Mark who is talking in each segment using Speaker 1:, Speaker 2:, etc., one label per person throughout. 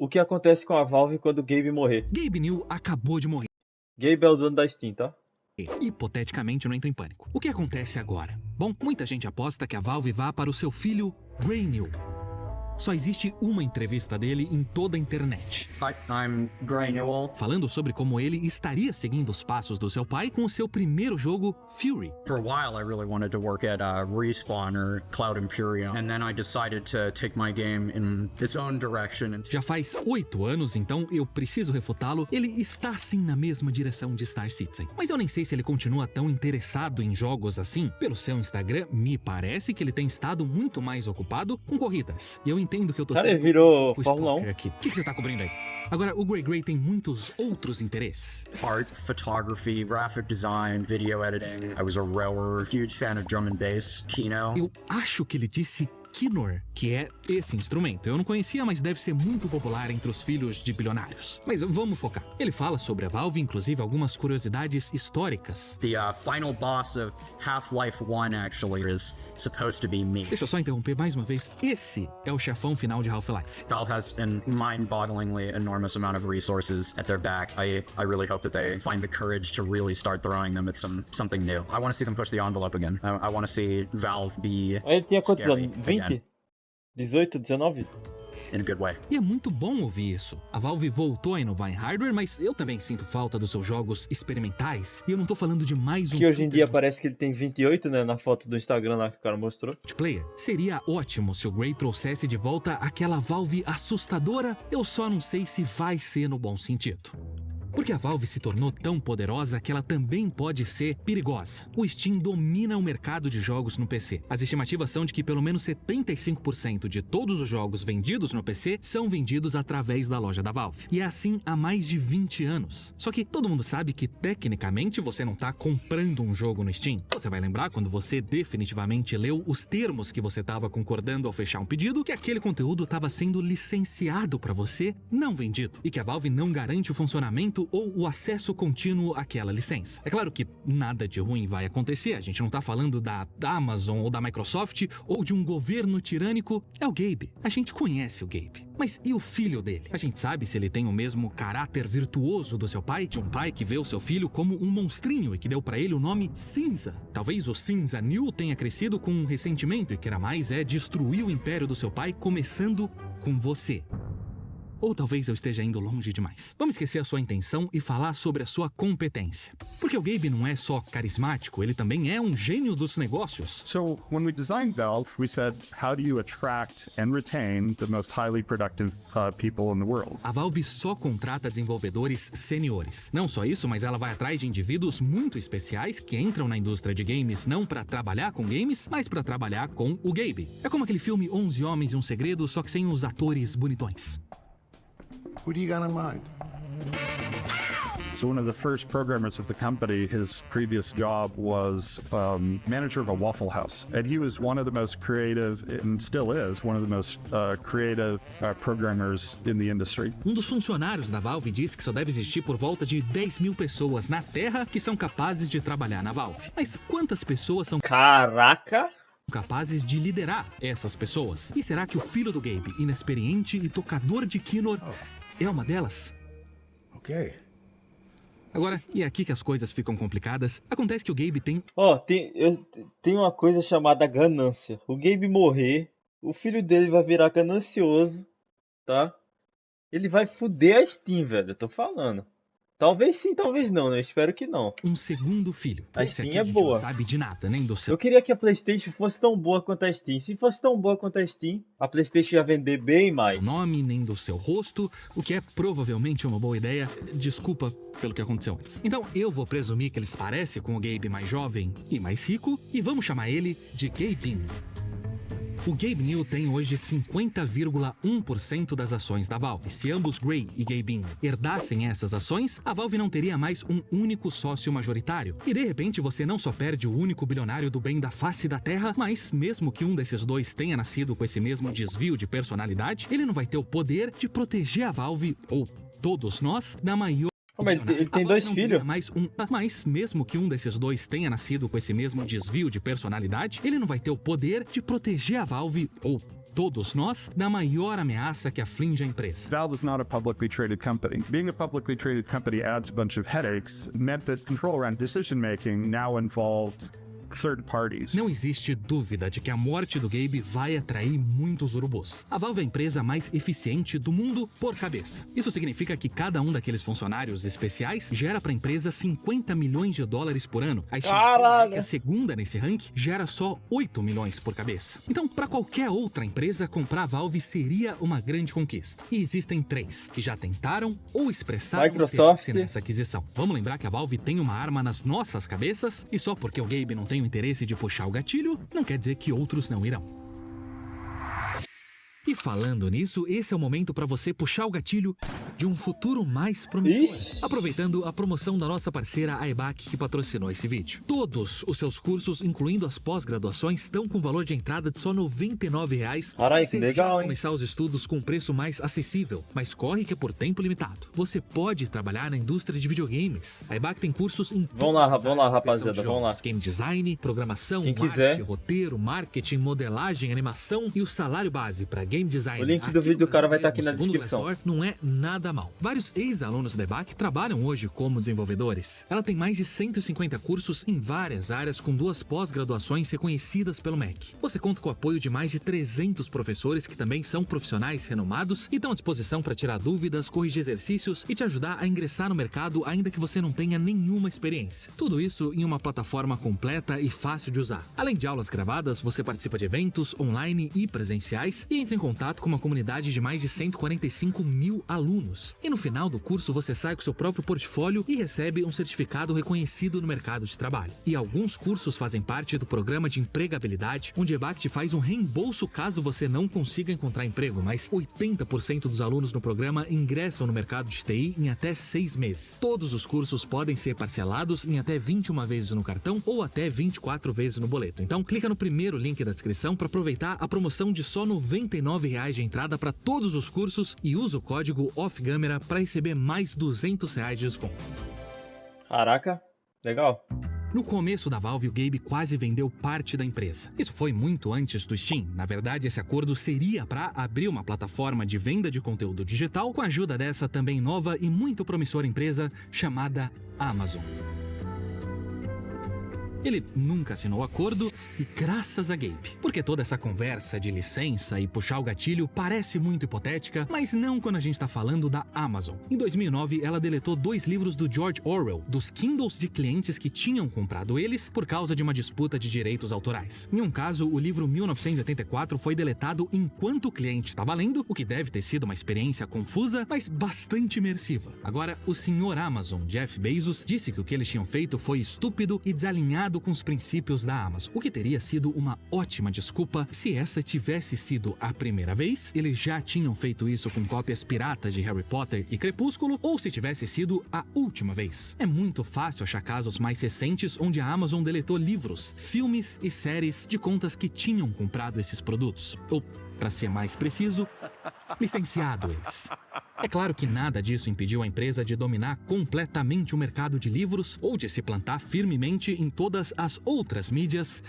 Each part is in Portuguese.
Speaker 1: o que acontece com a Valve quando o Gabe morrer.
Speaker 2: Gabe New acabou de morrer.
Speaker 1: Gabe é o dono da Steam, tá?
Speaker 2: Hipoteticamente, não entra em pânico. O que acontece agora? Bom, muita gente aposta que a Valve vá para o seu filho, Gray New. Só existe uma entrevista dele em toda a internet.
Speaker 3: Hi, I'm Gray Newell.
Speaker 2: Falando sobre como ele estaria seguindo os passos do seu pai com o seu primeiro jogo, Fury.
Speaker 3: For a while, I really wanted to work at Respawn or Cloud Imperium, and then I decided to take my game in its own direction.
Speaker 2: Já faz 8 anos, então eu preciso refutá-lo. Ele está sim na mesma direção de Star Citizen. Mas eu nem sei se ele continua tão interessado em jogos assim. Pelo seu Instagram, me parece que ele tem estado muito mais ocupado com corridas. E eu entendo que eu tô
Speaker 1: Cara,
Speaker 2: sendo
Speaker 1: ele virou
Speaker 2: o
Speaker 1: Fórmula 1.
Speaker 2: stalker aqui. O que você tá cobrindo aí? Agora, o Gray tem muitos outros interesses.
Speaker 3: Art, photography, graphic design, video editing. I was a rower, huge fan of drum and bass, Kino.
Speaker 2: Eu acho que ele disse Kinor, que é esse instrumento. Eu não conhecia, mas deve ser muito popular entre os filhos de bilionários. Mas vamos focar. Ele fala sobre a Valve, inclusive algumas curiosidades históricas.
Speaker 3: The final boss of Half-Life 1 actually is supposed to be me.
Speaker 2: Deixa eu só interromper mais uma vez. Esse é o chefão final de Half-Life.
Speaker 3: Valve has an mind-bogglingly enormous amount of resources at their back. I really hope that they find the courage to really start throwing them at something new. I want to see them push the envelope again. I want to see Valve be
Speaker 1: Aí ele tinha quantos
Speaker 3: scary
Speaker 1: anos? 20?
Speaker 3: again,
Speaker 1: 18, 19?
Speaker 3: in a good way.
Speaker 2: E é muito bom ouvir isso. A Valve voltou a inovar em hardware, mas eu também sinto falta dos seus jogos experimentais. E eu não tô falando de mais um
Speaker 1: Que hoje em
Speaker 2: shooter
Speaker 1: dia parece que ele tem 28, né? Na foto do Instagram lá que o cara mostrou.
Speaker 2: multiplayer. Seria ótimo se o Gray trouxesse de volta aquela Valve assustadora. Eu só não sei se vai ser no bom sentido. Porque a Valve se tornou tão poderosa que ela também pode ser perigosa. O Steam domina o mercado de jogos no PC. As estimativas são de que pelo menos 75% de todos os jogos vendidos no PC são vendidos através da loja da Valve. E é assim há mais de 20 anos. Só que todo mundo sabe que tecnicamente você não está comprando um jogo no Steam. Você vai lembrar quando você definitivamente leu os termos que você estava concordando ao fechar um pedido, que aquele conteúdo estava sendo licenciado para você, não vendido. E que a Valve não garante o funcionamento ou o acesso contínuo àquela licença. É claro que nada de ruim vai acontecer, a gente não tá falando da Amazon ou da Microsoft ou de um governo tirânico. É o Gabe, a gente conhece o Gabe. Mas e o filho dele? A gente sabe se ele tem o mesmo caráter virtuoso do seu pai, de um pai que vê o seu filho como um monstrinho e que deu pra ele o nome Cinza. Talvez o Cinza New tenha crescido com um ressentimento e queira mais destruir o império do seu pai, começando com você. Ou talvez eu esteja indo longe demais. Vamos esquecer a sua intenção e falar sobre a sua competência. Porque o Gabe não é só carismático, ele também é um gênio dos negócios.
Speaker 4: So when we designed Valve, we said, how do you attract and retain the most highly productive people in the world?
Speaker 2: A Valve só contrata desenvolvedores seniores. Não só isso, mas ela vai atrás de indivíduos muito especiais que entram na indústria de games não para trabalhar com games, mas para trabalhar com o Gabe. É como aquele filme 11 Homens e um Segredo, só que sem os atores bonitões.
Speaker 5: Who do you got in mind?
Speaker 4: So one of the first programmers at the company, his previous job was manager of a Waffle House. And he was one of the most creative, and still is, one of the most creative programmers in the industry.
Speaker 2: Um dos funcionários da Valve diz que só deve existir por volta de 10 mil pessoas na Terra que são capazes de trabalhar na Valve. Mas quantas pessoas são
Speaker 1: Caraca!
Speaker 2: capazes de liderar essas pessoas? E será que o filho do Gabe, inexperiente e tocador de Kinor, é uma delas?
Speaker 5: Okay.
Speaker 2: Agora, e é aqui que as coisas ficam complicadas. Acontece que o Gabe tem
Speaker 1: Ó, tem uma coisa chamada ganância. O Gabe morrer, o filho dele vai virar ganancioso, tá? Ele vai fuder a Steam, velho, eu tô falando. Talvez sim, talvez não, né? Eu espero que não.
Speaker 2: um segundo filho.
Speaker 1: A
Speaker 2: Esse
Speaker 1: Steam
Speaker 2: aqui
Speaker 1: é
Speaker 2: a gente
Speaker 1: boa.
Speaker 2: não sabe de nada, nem do seu
Speaker 1: Eu queria que a PlayStation fosse tão boa quanto a Steam. Se fosse tão boa quanto a Steam, a PlayStation ia vender bem mais.
Speaker 2: nome, nem do seu rosto, o que é provavelmente uma boa ideia. Desculpa pelo que aconteceu antes. Então eu vou presumir que ele se parece com o Gabe mais jovem e mais rico, e vamos chamar ele de Gabinho. O Gabe New tem hoje 50,1% das ações da Valve. Se ambos Gray e Gabinho herdassem essas ações, a Valve não teria mais um único sócio majoritário. E de repente você não só perde o único bilionário do bem da face da Terra, mas mesmo que um desses dois tenha nascido com esse mesmo desvio de personalidade, ele não vai ter o poder de proteger a Valve, ou todos nós, da maior...
Speaker 1: Mas ele tem dois filhos.
Speaker 2: Mas mesmo que um desses dois tenha nascido com esse mesmo desvio de personalidade, ele não vai ter o poder de proteger a Valve, ou todos nós, da maior ameaça que aflige a empresa.
Speaker 4: Valve is not a publicly traded company. Being a publicly traded company adds a bunch of headaches, meant that control around decision making now involved third parties.
Speaker 2: Não existe dúvida de que a morte do Gabe vai atrair muitos urubus. A Valve é a empresa mais eficiente do mundo por cabeça. Isso significa que cada um daqueles funcionários especiais gera para a empresa 50 milhões de dólares por ano. A estimativa é que a segunda nesse ranking gera só 8 milhões por cabeça. Então, para qualquer outra empresa, comprar a Valve seria uma grande conquista. E existem 3 que já tentaram ou expressaram
Speaker 1: Microsoft.
Speaker 2: interesse nessa aquisição. Vamos lembrar que a Valve tem uma arma nas nossas cabeças e só porque o Gabe não tem o interesse de puxar o gatilho, não quer dizer que outros não irão. E falando nisso, esse é o momento para você puxar o gatilho de um futuro mais promissor.
Speaker 1: Ixi.
Speaker 2: Aproveitando a promoção da nossa parceira a EBAC, que patrocinou esse vídeo. Todos os seus cursos, incluindo as pós-graduações, estão com valor de entrada de só R$ 99.
Speaker 1: Caralho, que
Speaker 2: Você
Speaker 1: legal,
Speaker 2: já
Speaker 1: hein?
Speaker 2: começar os estudos com um preço mais acessível, mas corre que é por tempo limitado. Você pode trabalhar na indústria de videogames. A EBAC tem cursos em
Speaker 1: Vamos lá,
Speaker 2: todas as
Speaker 1: vamos lá,
Speaker 2: áreas da criação
Speaker 1: rapaziada,
Speaker 2: de
Speaker 1: vamos lá.
Speaker 2: jogos. Game design, programação,
Speaker 1: Quem
Speaker 2: arte,
Speaker 1: quiser.
Speaker 2: roteiro, marketing, modelagem, animação e o salário base para game design.
Speaker 1: O link do
Speaker 2: aqui
Speaker 1: vídeo
Speaker 2: no
Speaker 1: do cara vai
Speaker 2: Brasil
Speaker 1: estar aqui na
Speaker 2: mesmo, segundo o
Speaker 1: descrição.
Speaker 2: Glassdoor, não é nada mal. Vários ex-alunos da EBAC trabalham hoje como desenvolvedores. Ela tem mais de 150 cursos em várias áreas com 2 pós-graduações reconhecidas pelo MEC. Você conta com o apoio de mais de 300 professores que também são profissionais renomados e estão à disposição para tirar dúvidas, corrigir exercícios e te ajudar a ingressar no mercado ainda que você não tenha nenhuma experiência. Tudo isso em uma plataforma completa e fácil de usar. Além de aulas gravadas, você participa de eventos online e presenciais e entra em contato com uma comunidade de mais de 145 mil alunos. E no final do curso você sai com seu próprio portfólio e recebe um certificado reconhecido no mercado de trabalho. E alguns cursos fazem parte do programa de empregabilidade, onde a EBAC te faz um reembolso caso você não consiga encontrar emprego, mas 80% dos alunos no programa ingressam no mercado de TI em até 6 meses. Todos os cursos podem ser parcelados em até 21 vezes no cartão ou até 24 vezes no boleto. Então clica no primeiro link da descrição para aproveitar a promoção de só R$ 99 de entrada para todos os cursos e usa o código OFFGAMERA para receber mais R$ 200 de desconto.
Speaker 1: Caraca, legal.
Speaker 2: No começo da Valve, o Gabe quase vendeu parte da empresa. Isso foi muito antes do Steam. Na verdade, esse acordo seria para abrir uma plataforma de venda de conteúdo digital com a ajuda dessa também nova e muito promissora empresa chamada Amazon. Ele nunca assinou o acordo e graças a Gabe. Porque toda essa conversa de licença e puxar o gatilho parece muito hipotética, mas não quando a gente está falando da Amazon. Em 2009, ela deletou 2 livros do George Orwell, dos Kindles de clientes que tinham comprado eles por causa de uma disputa de direitos autorais. Em um caso, o livro 1984 foi deletado enquanto o cliente estava lendo, o que deve ter sido uma experiência confusa, mas bastante imersiva. Agora, o senhor Amazon, Jeff Bezos, disse que o que eles tinham feito foi estúpido e desalinhado com os princípios da Amazon, o que teria sido uma ótima desculpa se essa tivesse sido a primeira vez, eles já tinham feito isso com cópias piratas de Harry Potter e Crepúsculo, ou se tivesse sido a última vez. É muito fácil achar casos mais recentes onde a Amazon deletou livros, filmes e séries de contas que tinham comprado esses produtos, ou, para ser mais preciso, licenciado eles. É claro que nada disso impediu a empresa de dominar completamente o mercado de livros ou de se plantar firmemente em todas as outras mídias,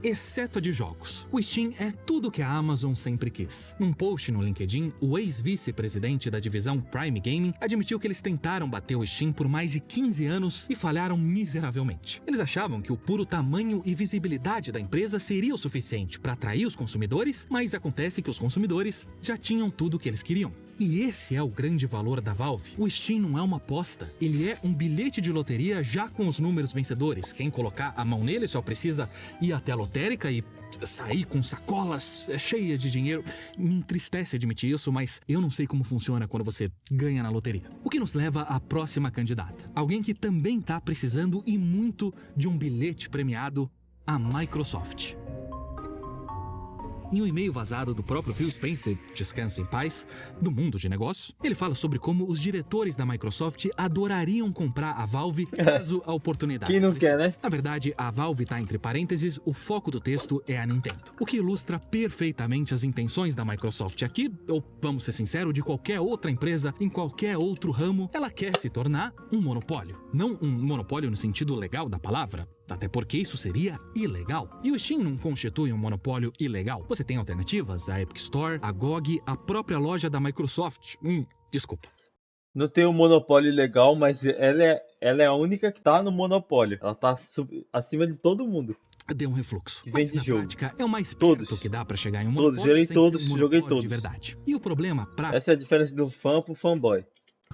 Speaker 2: exceto a de jogos. O Steam é tudo que a Amazon sempre quis. Num post no LinkedIn, o ex-vice-presidente da divisão Prime Gaming admitiu que eles tentaram bater o Steam por mais de 15 anos e falharam miseravelmente. Eles achavam que o puro tamanho e visibilidade da empresa seria o suficiente para atrair os consumidores, mas acontece que os consumidores já tinham tudo o que eles queriam. E esse é o grande valor da Valve. O Steam não é uma aposta, ele é um bilhete de loteria já com os números vencedores. Quem colocar a mão nele só precisa ir até a lotérica e sair com sacolas cheias de dinheiro. Me entristece admitir isso, mas eu não sei como funciona quando você ganha na loteria. O que nos leva à próxima candidata. Alguém que também está precisando e muito de um bilhete premiado, a Microsoft. Em um e-mail vazado do próprio Phil Spencer, descansa em paz, do mundo de negócios, ele fala sobre como os diretores da Microsoft adorariam comprar a Valve caso a oportunidade
Speaker 1: Quem não
Speaker 2: aparecesse.
Speaker 1: quer, né?
Speaker 2: Na verdade, a Valve está entre parênteses, o foco do texto é a Nintendo. O que ilustra perfeitamente as intenções da Microsoft aqui, ou vamos ser sinceros, de qualquer outra empresa, em qualquer outro ramo, ela quer se tornar um monopólio. Não um monopólio no sentido legal da palavra, Até porque isso seria ilegal. E o Steam não constitui um monopólio ilegal. Você tem alternativas, a Epic Store, a GOG, a própria loja da Microsoft. Desculpa.
Speaker 1: Não tem um monopólio legal, mas ela é a única que tá no monopólio. Ela tá acima de todo mundo.
Speaker 2: Deu um refluxo.
Speaker 1: Que
Speaker 2: Mas
Speaker 1: vende
Speaker 2: na
Speaker 1: jogo.
Speaker 2: prática é o mais
Speaker 1: Todos.
Speaker 2: perto que dá pra chegar em um
Speaker 1: Todos,
Speaker 2: monopólio
Speaker 1: gerei
Speaker 2: sem
Speaker 1: todos,
Speaker 2: ser um
Speaker 1: joguei
Speaker 2: monopólio de
Speaker 1: todos.
Speaker 2: verdade. E o problema pra
Speaker 1: Essa é a diferença do fã pro fanboy.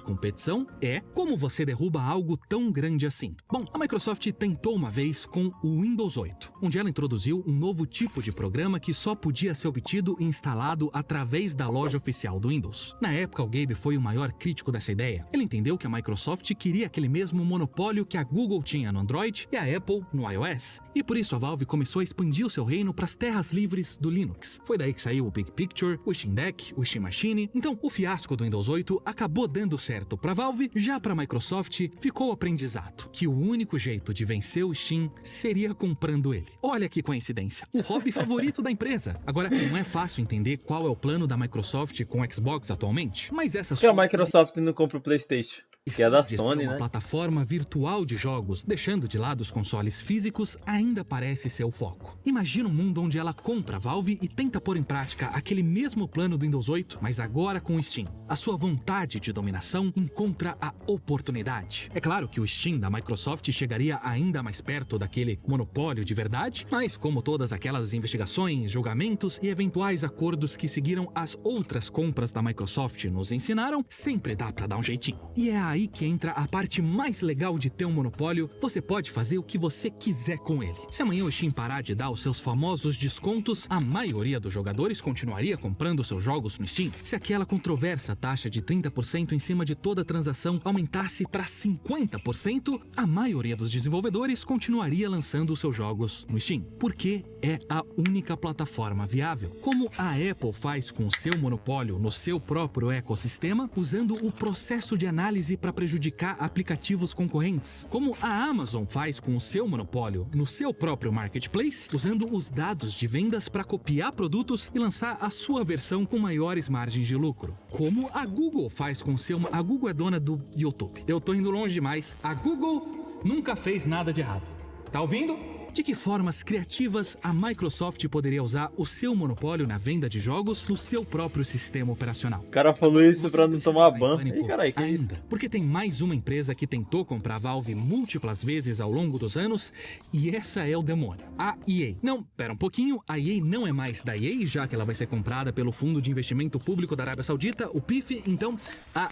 Speaker 2: competição é como você derruba algo tão grande assim. Bom, a Microsoft tentou uma vez com o Windows 8, onde ela introduziu um novo tipo de programa que só podia ser obtido e instalado através da loja oficial do Windows. Na época, o Gabe foi o maior crítico dessa ideia. Ele entendeu que a Microsoft queria aquele mesmo monopólio que a Google tinha no Android e a Apple no iOS. E por isso a Valve começou a expandir o seu reino para as terras livres do Linux. Foi daí que saiu o Big Picture, o Steam Deck, o Steam Machine. Então, o fiasco do Windows 8 acabou dando certo para a Valve, já para a Microsoft ficou o aprendizado que o único jeito de vencer o Steam seria comprando ele. Olha que coincidência, o hobby favorito da empresa. Agora, não é fácil entender qual é o plano da Microsoft com o Xbox atualmente, mas essa
Speaker 1: Por que a Microsoft não compra o PlayStation? Que é da
Speaker 2: de ser
Speaker 1: Sony,
Speaker 2: uma
Speaker 1: né?
Speaker 2: plataforma virtual de jogos, deixando de lado os consoles físicos, ainda parece ser o foco. Imagina um mundo onde ela compra a Valve e tenta pôr em prática aquele mesmo plano do Windows 8, mas agora com o Steam. A sua vontade de dominação encontra a oportunidade. É claro que o Steam da Microsoft chegaria ainda mais perto daquele monopólio de verdade, mas como todas aquelas investigações, julgamentos e eventuais acordos que seguiram as outras compras da Microsoft nos ensinaram, sempre dá pra dar um jeitinho. E é aí que entra a parte mais legal de ter um monopólio. Você pode fazer o que você quiser com ele. Se amanhã o Steam parar de dar os seus famosos descontos, a maioria dos jogadores continuaria comprando seus jogos no Steam. Se aquela controversa taxa de 30% em cima de toda transação aumentasse para 50%, a maioria dos desenvolvedores continuaria lançando os seus jogos no Steam. Porque é a única plataforma viável. Como a Apple faz com o seu monopólio no seu próprio ecossistema, usando o processo de análise para prejudicar aplicativos concorrentes. Como a Amazon faz com o seu monopólio no seu próprio marketplace, usando os dados de vendas para copiar produtos e lançar a sua versão com maiores margens de lucro. Como a Google faz com o seu... A Google é dona do YouTube. Eu tô indo longe demais. A Google nunca fez nada de errado. Tá ouvindo? De que formas criativas a Microsoft poderia usar o seu monopólio na venda de jogos no seu próprio sistema operacional?
Speaker 1: O cara falou isso
Speaker 2: Você
Speaker 1: pra não
Speaker 2: precisa
Speaker 1: tomar
Speaker 2: estar em
Speaker 1: ban.
Speaker 2: pânico
Speaker 1: Ih, carai, que isso?
Speaker 2: ainda, porque tem mais uma empresa que tentou comprar a Valve múltiplas vezes ao longo dos anos, e essa é o demônio, a EA. Não, pera um pouquinho, a EA não é mais da EA, já que ela vai ser comprada pelo Fundo de Investimento Público da Arábia Saudita, o PIF, então a...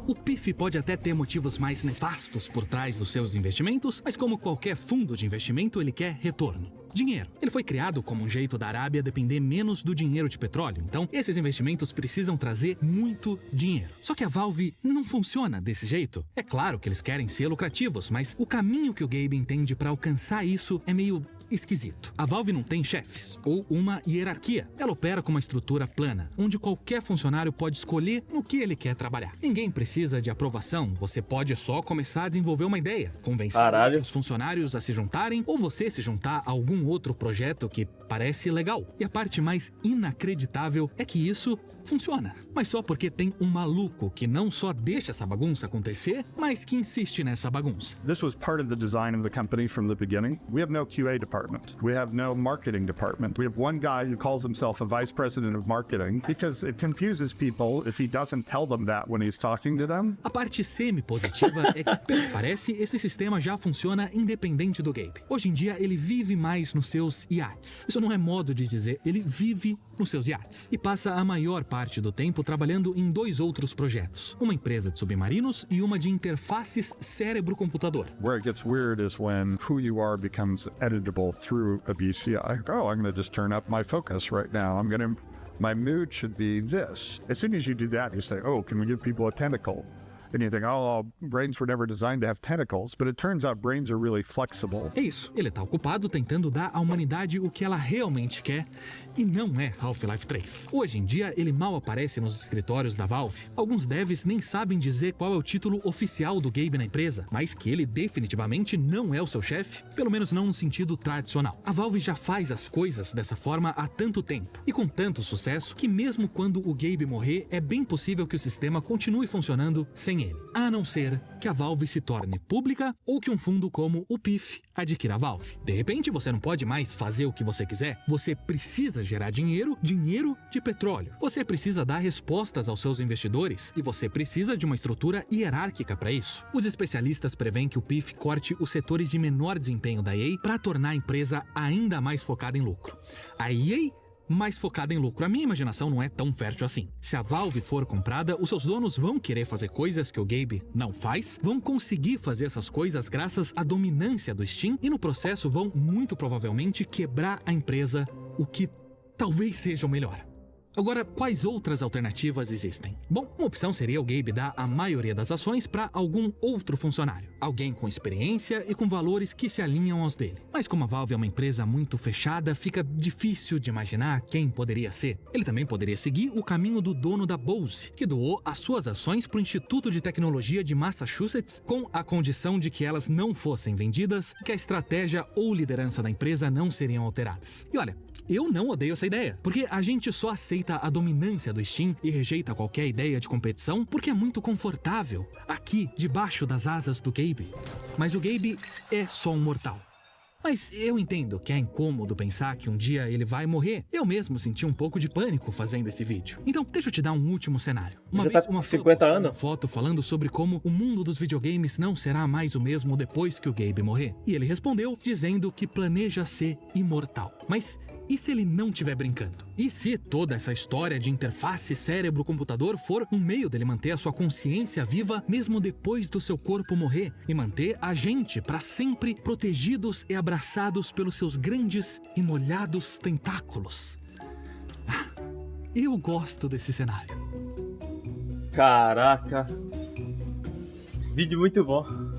Speaker 2: O PIF pode até ter motivos mais nefastos por trás dos seus investimentos, mas como qualquer fundo de investimento, ele quer retorno. Dinheiro. Ele foi criado como um jeito da Arábia depender menos do dinheiro de petróleo, então esses investimentos precisam trazer muito dinheiro. Só que a Valve não funciona desse jeito. É claro que eles querem ser lucrativos, mas o caminho que o Gabe entende para alcançar isso é meio esquisito. A Valve não tem chefes ou uma hierarquia. Ela opera com uma estrutura plana, onde qualquer funcionário pode escolher no que ele quer trabalhar. Ninguém precisa de aprovação, você pode só começar a desenvolver uma ideia, convencer os funcionários a se juntarem ou você se juntar a algum outro projeto que parece legal. E a parte mais inacreditável é que isso funciona, mas só porque tem um maluco que não só deixa essa bagunça acontecer, mas que insiste nessa bagunça.
Speaker 4: This was part of the design of the company from the beginning. We have no QA department. We have no marketing department. We have one guy who calls himself a vice president of marketing because it confuses people if he doesn't tell them that when he's talking to them.
Speaker 2: A parte semi-positiva é que, pelo que parece, esse sistema já funciona independente do Gabe. Hoje em dia, ele vive mais nos seus iates. Isso não é modo de dizer, ele vive nos seus iates. E passa a maior parte do tempo trabalhando em dois outros projetos. Uma empresa de submarinos e uma de interfaces cérebro-computador.
Speaker 4: Where it gets weird is when who you are becomes editable through a BCI. Oh, I'm going to just turn up my focus right now. My mood should be this. As soon as you do that, you say, oh, can we give people a tentacle? And you think, oh, brains were never designed to have tentacles, but it turns out brains are really flexible.
Speaker 2: É isso, ele tá ocupado tentando dar à humanidade o que ela realmente quer, e não é Half-Life 3. Hoje em dia, ele mal aparece nos escritórios da Valve. Alguns devs nem sabem dizer qual é o título oficial do Gabe na empresa, mas que ele definitivamente não é o seu chefe, pelo menos não no sentido tradicional. A Valve já faz as coisas dessa forma há tanto tempo, e com tanto sucesso, que mesmo quando o Gabe morrer, é bem possível que o sistema continue funcionando sem sem ele, a não ser que a Valve se torne pública ou que um fundo como o PIF adquira a Valve. De repente, você não pode mais fazer o que você quiser. Você precisa gerar dinheiro de petróleo. Você precisa dar respostas aos seus investidores e você precisa de uma estrutura hierárquica para isso. Os especialistas prevêem que o PIF corte os setores de menor desempenho da EA para tornar a empresa ainda mais focada em lucro. A EA mais focada em lucro. A minha imaginação não é tão fértil assim. Se a Valve for comprada, os seus donos vão querer fazer coisas que o Gabe não faz, vão conseguir fazer essas coisas graças à dominância do Steam e no processo vão muito provavelmente quebrar a empresa, o que talvez seja o melhor. Agora, quais outras alternativas existem? Bom, uma opção seria o Gabe dar a maioria das ações para algum outro funcionário. Alguém com experiência e com valores que se alinham aos dele. Mas como a Valve é uma empresa muito fechada, fica difícil de imaginar quem poderia ser. Ele também poderia seguir o caminho do dono da Bose, que doou as suas ações para o Instituto de Tecnologia de Massachusetts com a condição de que elas não fossem vendidas e que a estratégia ou liderança da empresa não seriam alteradas. E olha, eu não odeio essa ideia, porque a gente só aceita a dominância do Steam e rejeita qualquer ideia de competição porque é muito confortável aqui debaixo das asas do Gabe. Mas o Gabe é só um mortal. Mas eu entendo que é incômodo pensar que um dia ele vai morrer. Eu mesmo senti um pouco de pânico fazendo esse vídeo. Então, deixa eu te dar um último cenário. Uma
Speaker 1: Você
Speaker 2: vez
Speaker 1: tá
Speaker 2: uma
Speaker 1: com
Speaker 2: fã
Speaker 1: 50
Speaker 2: postou
Speaker 1: anos?
Speaker 2: uma foto falando sobre como o mundo dos videogames não será mais o mesmo depois que o Gabe morrer. E ele respondeu dizendo que planeja ser imortal. Mas e se ele não estiver brincando? E se toda essa história de interface cérebro-computador for um meio dele manter a sua consciência viva mesmo depois do seu corpo morrer e manter a gente para sempre protegidos e abraçados pelos seus grandes e molhados tentáculos? Eu gosto desse cenário.
Speaker 1: Caraca. Vídeo muito bom.